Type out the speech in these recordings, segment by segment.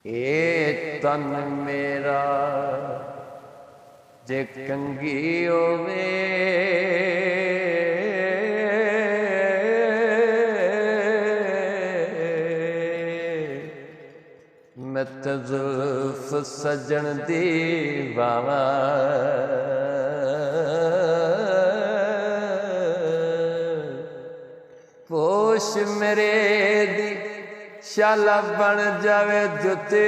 ए तन मेरा जे कंगी होवे मैं ते जुल्फ सजन दी वावा पोश मेरे दी शाला बन जावे जुते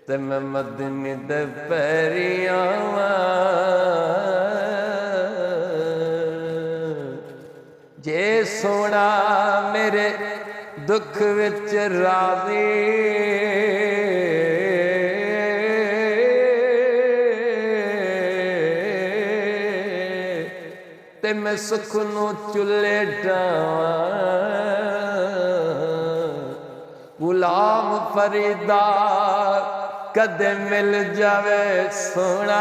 ते मैं मदनी दे पैरी आवां जे सोना मेरे दुख विच राज़ी ते मैं सुख नू चुल्हे डावां गुलाम फरीदा कदे मिल जावे सोना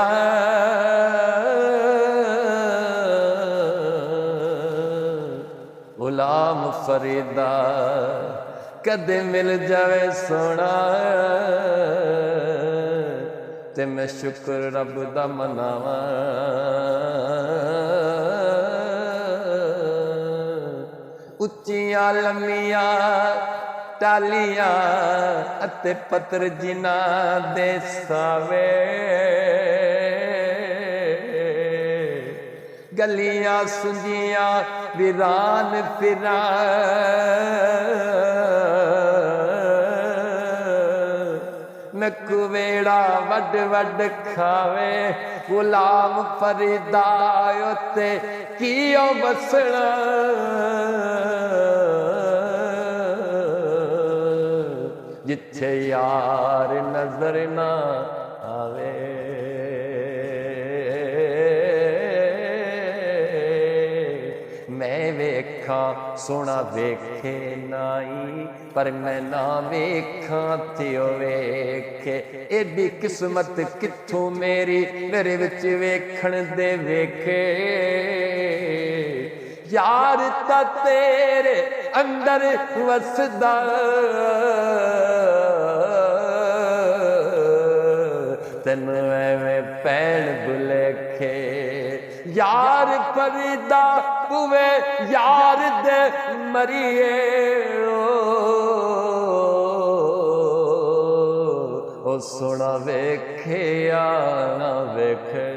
गुलाम फरीदा कदे मिल जावे सोना ते मैं शुक्र रब दा मनावां उच्चियां लम्मियां टालियां अते पत्र जिना दे सावे गलियां सुंजियां वीरान फिरा नकुवेड़ा वड वड खावे गुलाम फरीदा उत्ते कियो बसना जिथे यार नजर ना आवे मैं वेखा सोना वेखे नाई पर मैं ना वेखा त्यो वेखे एडी किस्मत किथों मेरे विच वेखण दे वेखे यार ता तेरे अंदर वसदा तन एवें पैण बुलेखे यार फरीदा पुवे यार दे मरिए ओ सोना वेखे या ना वेखे